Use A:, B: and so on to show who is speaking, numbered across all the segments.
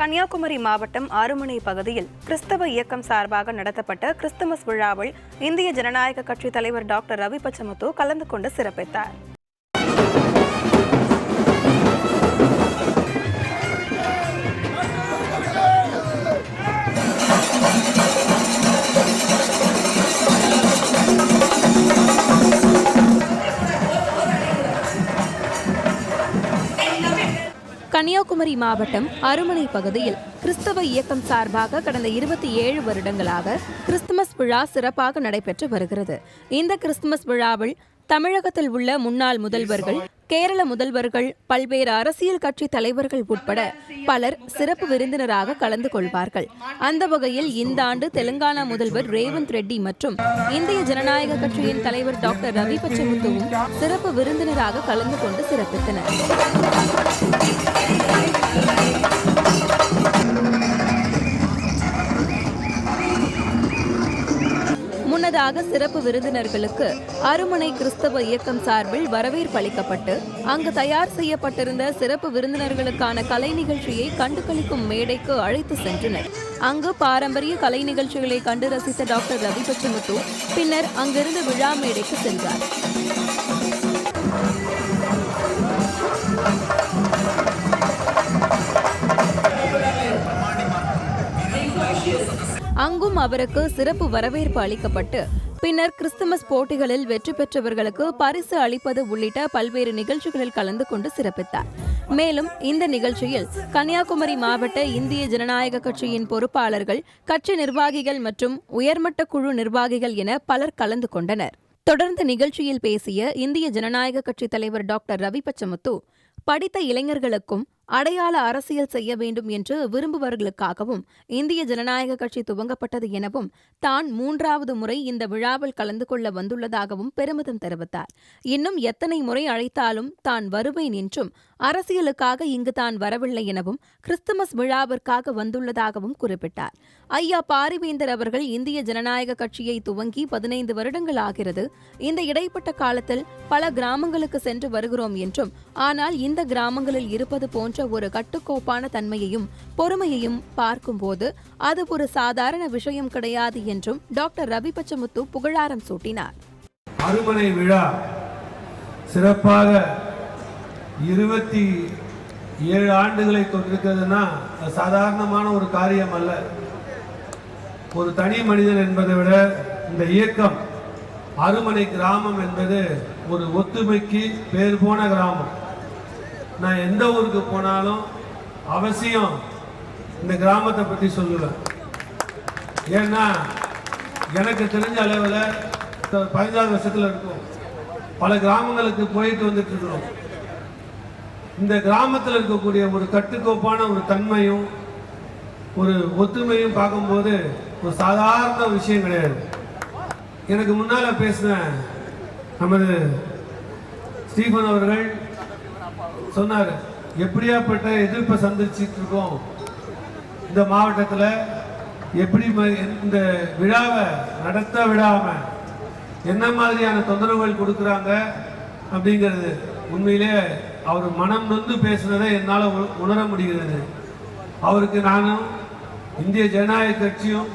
A: கன்னியாகுமரி மாவட்டம் ஆறுமனை பகுதியில் கிறிஸ்தவ இயக்கம் சார்பாக நடத்தப்பட்ட கிறிஸ்துமஸ் விழாவில் இந்திய ஜனநாயக கட்சி தலைவர் டாக்டர் ரவி பச்சமுத்து கலந்து கொண்டு சிறப்பித்தார். கன்னியாகுமரி மாவட்டம் அருமனை பகுதியில் கிறிஸ்தவ இயக்கம் சார்பாக கடந்த 27 வருடங்களாக கிறிஸ்துமஸ் விழா சிறப்பாக நடைபெற்று வருகிறது. இந்த கிறிஸ்துமஸ் விழாவில் தமிழகத்தில் உள்ள முன்னாள் முதல்வர்கள், கேரள முதல்வர்கள், பல்வேறு அரசியல் கட்சி தலைவர்கள் உட்பட பலர் சிறப்பு விருந்தினராக கலந்து கொள்வார்கள். அந்த வகையில் இந்த ஆண்டு தெலுங்கானா முதல்வர் ரேவந்த் ரெட்டி மற்றும் இந்திய ஜனநாயக கட்சியின் தலைவர் டாக்டர் ரவி பச்சமுத்துவும் சிறப்பு விருந்தினராக கலந்து கொண்டு சிறப்பித்தனர். முன்னதாக சிறப்பு விருந்தினர்களுக்கு அருமனை கிறிஸ்தவ இயக்கம் சார்பில் வரவேற்பு அளிக்கப்பட்டு அங்கு தயார் செய்யப்பட்டிருந்த சிறப்பு விருந்தினர்களுக்கான கலை நிகழ்ச்சியை கண்டுகளிக்கும் மேடைக்கு அழைத்து சென்றனர். அங்கு பாரம்பரிய கலை நிகழ்ச்சிகளை கண்டு ரசித்த டாக்டர் ரவி பச்சமுத்து பின்னர் அங்கிருந்து விழா மேடைக்கு சென்றார். அங்கும் அவருக்கு சிறப்பு வரவேற்பு அளிக்கப்பட்டு பின்னர் கிறிஸ்துமஸ் போட்டிகளில் வெற்றி பெற்றவர்களுக்கு பரிசு அளிப்பது உள்ளிட்ட பல்வேறு நிகழ்ச்சிகளில் கலந்து கொண்டு சிறப்பித்தார். மேலும் இந்த நிகழ்ச்சியில் கன்னியாகுமரி மாவட்ட இந்திய ஜனநாயக கட்சியின் பொறுப்பாளர்கள், கட்சி நிர்வாகிகள் மற்றும் உயர்மட்ட குழு நிர்வாகிகள் என பலர் கலந்து கொண்டனர். தொடர்ந்து நிகழ்ச்சியில் பேசிய இந்திய ஜனநாயக கட்சி தலைவர் டாக்டர் ரவி பச்சமுத்து, படித்த இளைஞர்களுக்கும் அடையாள அரசியல் செய்ய வேண்டும் என்று விரும்புவர்களுக்காகவும் இந்திய ஜனநாயக கட்சி துவங்கப்பட்டது எனவும் தான் 3வது முறை இந்த விழாவில் கலந்து கொள்ள வந்துள்ளதாகவும் பெருமிதம் தெரிவித்தார். இன்னும் எத்தனை முறை அழைத்தாலும் தான் வருவேன் என்றும், அரசியலுக்காக இங்கு தான் வரவில்லை எனவும் கிறிஸ்துமஸ் விழாவிற்காக வந்துள்ளதாகவும் குறிப்பிட்டார். ஐயா பாரிவேந்தர் அவர்கள் இந்திய ஜனநாயக கட்சியை துவங்கி 15 வருடங்கள் ஆகிறது. இந்த இடைப்பட்ட காலத்தில் பல கிராமங்களுக்கு சென்று வருகிறோம் என்றும், ஆனால் இந்த கிராமங்களில் இருப்பது போன்ற ஒரு கட்டுக்கோப்பான தன்மையையும் பொறுமையையும் பார்க்கும்போது அது ஒரு சாதாரண விஷயம் கிடையாது என்றும் டாக்டர் ரவி பச்சமுத்து புகழாரம் சூட்டினார்.
B: அருமனை விழா சிறப்பாக 27 ஆண்டுகளை கொண்டிருக்கிறதுனா சாதாரணமான ஒரு காரியம் அல்ல. ஒரு தனி மனிதன் என்பதை விட இந்த இயக்கம், அருமனை கிராமம் என்பது ஒரு ஒத்துமைக்கு பேர் போன கிராமம். நான் எந்த ஊருக்கு போனாலும் அவசியம் இந்த கிராமத்தை பற்றி சொல்லுவேன். ஏன்னா எனக்கு தெரிஞ்ச அளவில் 15 வருஷத்தில் இருக்கும் பல கிராமங்களுக்கு போயிட்டு வந்துட்டு இருக்கிறோம். இந்த கிராமத்தில் இருக்கக்கூடிய ஒரு கட்டுக்கோப்பான ஒரு தன்மையும் ஒரு ஒத்துமையும் பார்க்கும்போது ஒரு சாதாரண விஷயம் கிடையாது. எனக்கு முன்னால் பேசின நமது ஸ்டீபன் அவர்கள் சொன்னார், எப்படியாப்பட்ட எதிர்ப்பை சந்திச்சுட்டு இருக்கோம் இந்த மாவட்டத்தில், எப்படி இந்த விழாவை நடத்த விடாம என்ன மாதிரியான தொந்தரவுகள் கொடுக்குறாங்க அப்படிங்கிறது உண்மையிலே அவர் மனம் நொந்து பேசுனதை என்னால் உணர முடிகிறது. அவருக்கு நானும் இந்திய ஜனநாயக கட்சியும்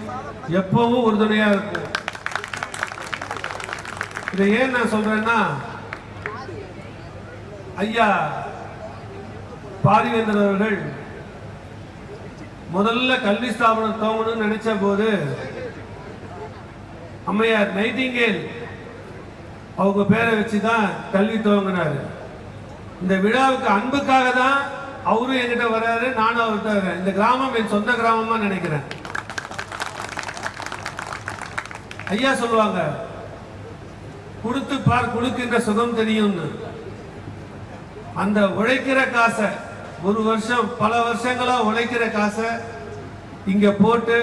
B: எப்பவும் உறுதுணையாக இருக்கும். இதை ஏன் நான் சொல்றேன்னா, ஐயா பாரிவேந்தர் அவர்கள் முதல்ல கல்வி ஸ்தாபனம் துவங்கணும்னு நினைச்ச போது அம்மையார் நைட்டிங்கேல் அவங்க பேரை வச்சுதான் கல்வி துவங்கினாரு. இந்த விழாவுக்கு அன்புக்காக தான் அவரும் என்கிட்ட வர்றாரு, நானும் அவர்கிட்ட வரேன். இந்த கிராமம் என் சொந்த கிராமமா நினைக்கிறேன். ஐயா சொல்லுவாங்க, கொடுத்து பார் கொடுக்கின்ற சுகம் தெரியும்னு. அந்த உழைக்கிற காசை, ஒரு வருஷம் பல வருஷங்களா உழைக்கிற காசை இங்க போட்டு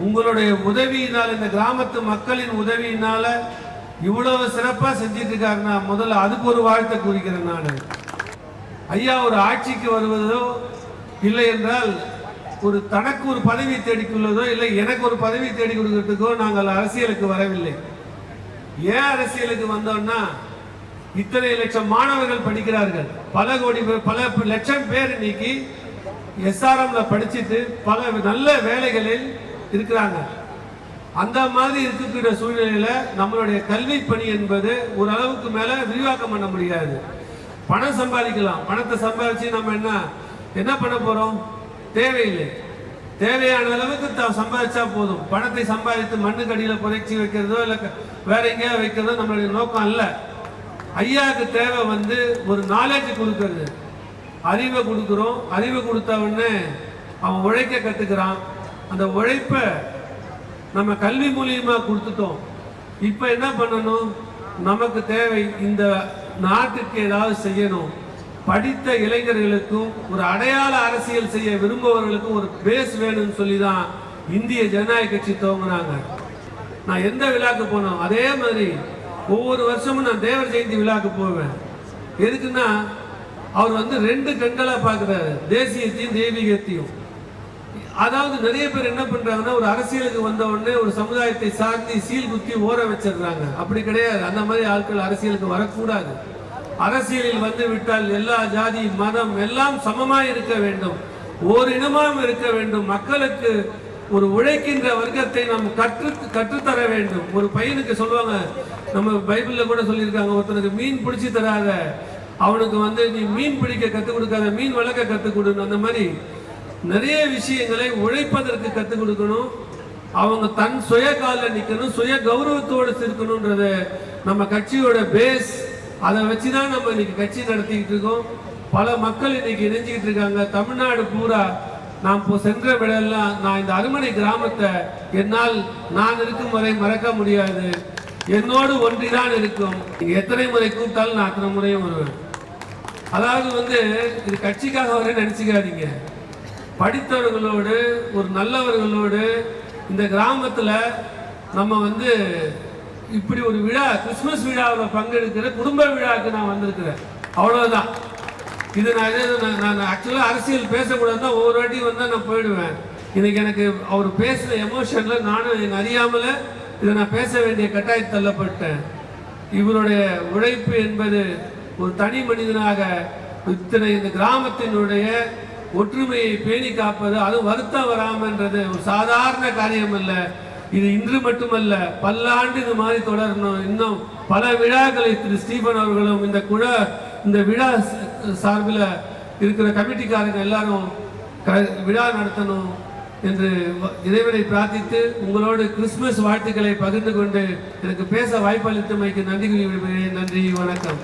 B: உங்களுடைய உதவியினால், இந்த கிராமத்து மக்களின் உதவியினால இவ்வளவு சிறப்பா செஞ்சிட்டு இருக்காருன்னா முதல்ல அதுக்கு ஒரு வாழ்த்தை குறிக்கிறேன் நான். ஐயா ஒரு ஆட்சிக்கு வருவதோ இல்லை என்றால் ஒரு தனக்கு ஒரு பதவி தேடிக்கொள்வதோ இல்லை எனக்கு ஒரு பதவி தேடி கொடுக்கறதுக்கோ நாங்கள் அரசியலுக்கு வரவில்லை. ஏன் அரசியலுக்கு வந்தோம்னா, இத்தனை லட்சம் மாணவர்கள் படிக்கிறார்கள், பல கோடி பல லட்சம் பேர் இன்னைக்கு SRMல படிச்சுட்டு பல நல்ல வேலைகளில் இருக்கிறாங்க. அந்த மாதிரி இருக்கக்கூடிய சூழ்நிலையில நம்மளுடைய கல்வி பணி என்பது ஒரு அளவுக்கு மேல விரிவாக்கம் பண்ண முடியாது. பணம் சம்பாதிக்கலாம், பணத்தை சம்பாதிச்சு நம்ம என்ன பண்ண போறோம்? தேவையில்லை. தேவையான அளவுக்கு சம்பாதிச்சா போதும். பணத்தை சம்பாதித்து மண்ணுக்கு அடியில் புதைச்சி வைக்கிறதோ இல்லை வேற எங்கேயா வைக்கிறதோ நம்மளுடைய நோக்கம் அல்ல. ஐயாவுக்கு தேவை ஒரு நாலேஜ் கொடுக்கறது, அறிவை கொடுக்குறோம். அறிவை கொடுத்த உடனே அவன் உழைக்க கற்றுக்கிறான். அந்த உழைப்பை நம்ம கல்வி மூலியமாக கொடுத்துட்டோம். இப்போ என்ன பண்ணணும்? நமக்கு தேவை இந்த நாட்டுக்கு ஏதாவது செய்யணும். படித்த இளைஞர்களுக்கும் ஒரு அடையாள அரசியல் செய்ய விரும்புபவர்களுக்கும் ஒரு பேஸ் வேணும்னு சொல்லி தான் இந்திய ஜனநாயக கட்சி துவங்கினாங்க. நான் எந்த விழாக்கு போனோம் அதே மாதிரி ஒவ்வொரு வருஷமும் நான் தேவர் ஜெயந்தி விழாக்கு போவேன். எதுக்குன்னா அவர் 2 கண்களா பார்க்குறாரு, தேசியத்தையும் தெய்வீகத்தையும். அதாவது நிறைய பேர் என்ன பண்றாங்கன்னா ஒரு அரசியலுக்கு வந்த உடனே ஒரு சமுதாயத்தை சார்ந்து சீல் குத்தி ஓர வச்சிடுறாங்க. அப்படி கிடையாது. அந்த மாதிரி ஆட்கள் அரசியலுக்கு வரக்கூடாது. அரசியலில் விட்டால் எல்லா ஜாதி மதம் எல்லாம் சமமாய் இருக்க வேண்டும், ஓர் இனமாம் இருக்க வேண்டும். மக்களுக்கு ஒரு உழைக்கின்ற வர்க்கத்தை நாம் கற்றுத்தர வேண்டும். ஒரு பையனுக்கு சொல்லுவாங்க, நம்ம பைபிள்ல கூட சொல்லியிருக்காங்க, ஒருத்தனுக்கு மீன் பிடிச்சி தராத, அவனுக்கு நீ மீன் பிடிக்க கற்றுக் கொடுக்காத, மீன் வளர்க்க கற்றுக் கொடுக்கணும். அந்த மாதிரி நிறைய விஷயங்களை உழைப்பதற்கு கற்றுக் கொடுக்கணும். அவங்க தன் சுய காலில் நிற்கணும், சுய கௌரவத்தோடு இருக்கணும்ன்றது நம்ம கட்சியோட பேஸ். அதை வச்சுதான் நம்ம இன்னைக்கு கட்சி நடத்திக்கிட்டு இருக்கோம். பல மக்கள் இன்னைக்கு இணைஞ்சிக்கிட்டு இருக்காங்க. தமிழ்நாடு பூரா நாம் சென்ற விடலாம். நான் இந்த அருமனை கிராமத்தை என்னால் நான் இருக்கும் வரை மறக்க முடியாது. என்னோடு ஒன்றிதான் இருக்கும். எத்தனை முறை கூப்பிட்டாலும் நான் அத்தனை முறையும் வருவேன். அதாவது இது கட்சிக்காக வர நினைச்சுக்காதீங்க. படித்தவர்களோடு ஒரு நல்லவர்களோடு இந்த கிராமத்தில் நம்ம இப்படி ஒரு விழா, கிறிஸ்துமஸ் விழாவில் பங்கெடுக்கிற குடும்ப விழாவுக்கு நான் வந்திருக்கிறேன். அவ்வளோதான். இது நான் ஆக்சுவலாக அரசியல் பேசக்கூடாதுன்னா ஒவ்வொரு வாட்டி நான் போயிடுவேன். இன்னைக்கு எனக்கு அவர் பேசின எமோஷனில் நானும் எனக்கு அறியாமல் இதை நான் பேச வேண்டிய கட்டாயம் தள்ளப்பட்டேன். இவருடைய உழைப்பு என்பது ஒரு தனி மனிதனாக இந்த கிராமத்தினுடைய ஒற்றுமையை பேணி காப்பது, அது வருத்தம் வராமன்றது ஒரு சாதாரண காரியம் அல்ல. இது இன்று மட்டுமல்ல, பல்லாண்டு இது மாதிரி தொடரணும். இன்னும் பல விழாக்களை திரு ஸ்டீபன் அவர்களும் இந்த விழா சார்பில் இருக்கிற கமிட்டிக்காரங்க எல்லாரும் விழா நடத்தணும் என்று இறைவனை பிரார்த்தித்து உங்களோடு கிறிஸ்துமஸ் வாழ்த்துக்களை பகிர்ந்து கொண்டு எனக்கு பேச வாய்ப்பளித்தமைக்கு நன்றி கூறுகிறேன். நன்றி, வணக்கம்.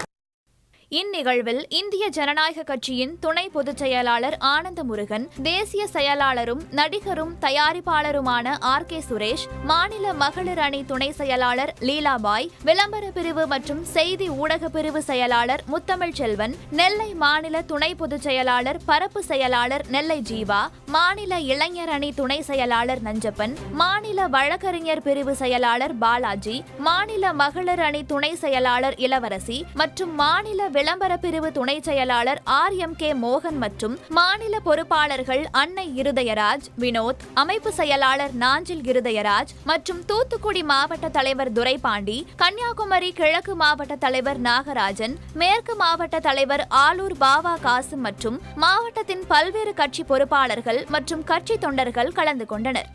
C: இந்நிகழ்வில் இந்திய ஜனநாயக கட்சியின் துணை பொதுச் செயலாளர் ஆனந்த முருகன், தேசிய செயலாளரும் நடிகரும் தயாரிப்பாளருமான RK சுரேஷ், மாநில மகளிர் அணி துணை செயலாளர் லீலாபாய், விளம்பர பிரிவு மற்றும் செய்தி ஊடக பிரிவு செயலாளர் முத்தமிழ் செல்வன், நெல்லை மாநில துணை பொதுச் செயலாளர் பரப்பு செயலாளர் நெல்லை ஜீவா, மாநில இளைஞர் அணி துணை செயலாளர் நஞ்சப்பன், மாநில வழக்கறிஞர் பிரிவு செயலாளர் பாலாஜி, மாநில மகளிர் அணி துணை செயலாளர் இளவரசி மற்றும் மாநில விளம்பர பிரிவு துணை செயலாளர் RMK மோகன் மற்றும் மாநில பொறுப்பாளர்கள் அன்னை இருதயராஜ், வினோத், அமைப்பு செயலாளர் நாஞ்சில் இருதயராஜ் மற்றும் தூத்துக்குடி மாவட்ட தலைவர் துரைபாண்டி, கன்னியாகுமரி கிழக்கு மாவட்ட தலைவர் நாகராஜன், மேற்கு மாவட்ட தலைவர் ஆலூர் பாவா காசிம் மற்றும் மாவட்டத்தின் பல்வேறு கட்சி பொறுப்பாளர்கள் மற்றும் கட்சி தொண்டர்கள் கலந்து கொண்டனர்.